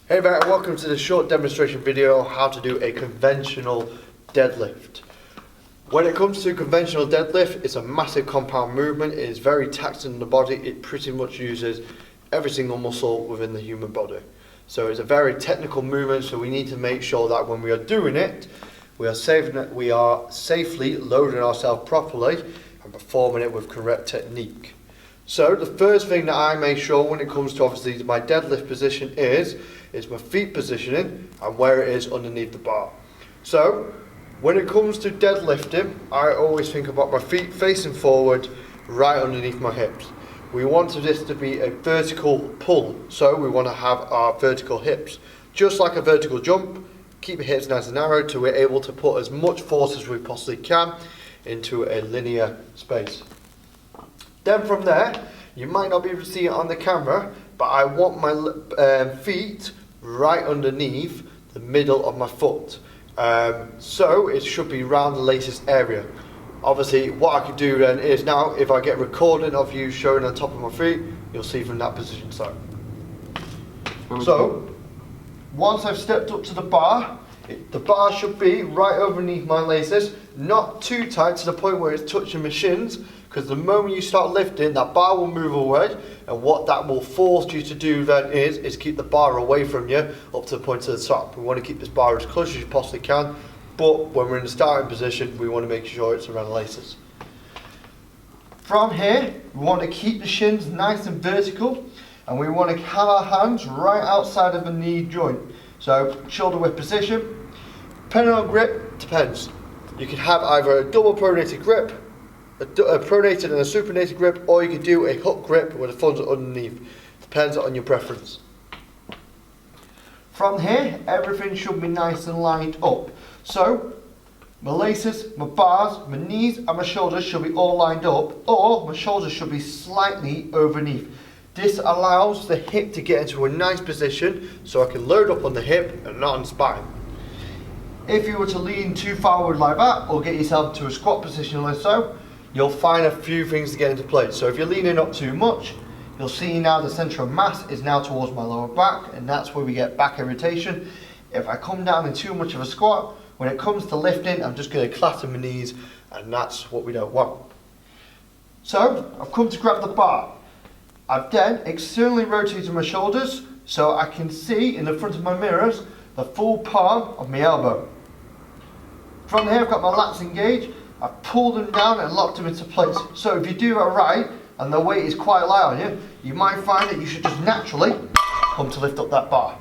Hey there, and welcome to this short demonstration video on how to do a conventional deadlift. When it comes to conventional deadlift, it's a massive compound movement. It is very taxing on the body. It pretty much uses every single muscle within the human body. So it's a very technical movement, so we need to make sure that when we are doing it, we are safely loading ourselves properly and performing it with correct technique. So the first thing that I make sure when it comes to obviously my deadlift position is my feet positioning and where it is underneath the bar. So when it comes to deadlifting, I always think about my feet facing forward, right underneath my hips. We want this to be a vertical pull, so we want to have our vertical hips. Just like a vertical jump, keep your hips nice and narrow till we're able to put as much force as we possibly can into a linear space. Then from there, you might not be able to see it on the camera, but I want my feet right underneath the middle of my foot. So it should be around the latest area. Obviously, what I could do then is now, if I get a recording of you showing on top of my feet, you'll see from that position. So once I've stepped up to the bar should be right underneath my laces, not too tight to the point where it's touching my shins, because the moment you start lifting, that bar will move away, and what that will force you to do then is keep the bar away from you up to the point of the top. We want to keep this bar as close as you possibly can, but when we're in the starting position, we want to make sure it's around the laces. From here, we want to keep the shins nice and vertical, and we want to have our hands right outside of the knee joint. So shoulder width position. Depending on grip, depends. You can have either a double pronated grip, a pronated and a supinated grip, or you could do a hook grip where the thumbs are underneath. Depends on your preference. From here, everything should be nice and lined up. So my laces, my bars, my knees and my shoulders should be all lined up, or my shoulders should be slightly underneath. This allows the hip to get into a nice position so I can load up on the hip and not on the spine. If you were to lean too forward like that, or get yourself to a squat position like so, you'll find a few things to get into place. So if you're leaning up too much, you'll see now the centre of mass is now towards my lower back, and that's where we get back irritation. If I come down in too much of a squat, when it comes to lifting, I'm just going to clatter my knees, and that's what we don't want. So I've come to grab the bar. I've then externally rotated my shoulders so I can see in the front of my mirrors the full palm of my elbow. From here I've got my lats engaged. I've pulled them down and locked them into place. So if you do that right and the weight is quite light on you, you might find that you should just naturally come to lift up that bar.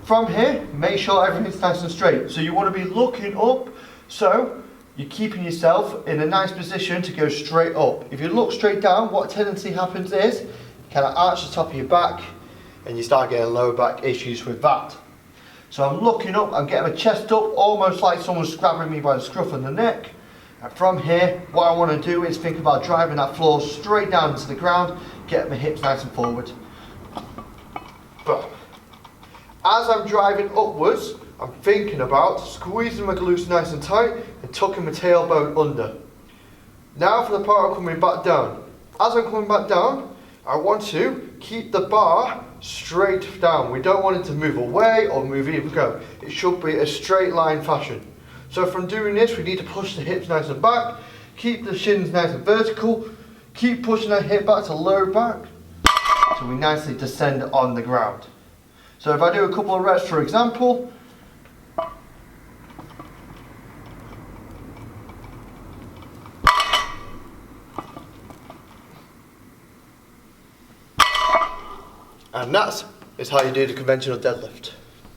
From here, make sure everything's nice and straight. So you want to be looking up, so you're keeping yourself in a nice position to go straight up. If you look straight down, what tendency happens is you kind of arch the top of your back and you start getting lower back issues with that. So I'm looking up, I'm getting my chest up, almost like someone's grabbing me by the scruff of the neck. And from here, what I want to do is think about driving that floor straight down into the ground, get my hips nice and forward. But as I'm driving upwards, I'm thinking about squeezing my glutes nice and tight and tucking my tailbone under. Now for the part of coming back down. As I'm coming back down, I want to keep the bar straight down. We don't want it to move away or move even go. It should be a straight line fashion. So from doing this, we need to push the hips nice and back, keep the shins nice and vertical, keep pushing that hip back to low back, so we nicely descend on the ground. So if I do a couple of reps, for example, and that is how you do the conventional deadlift.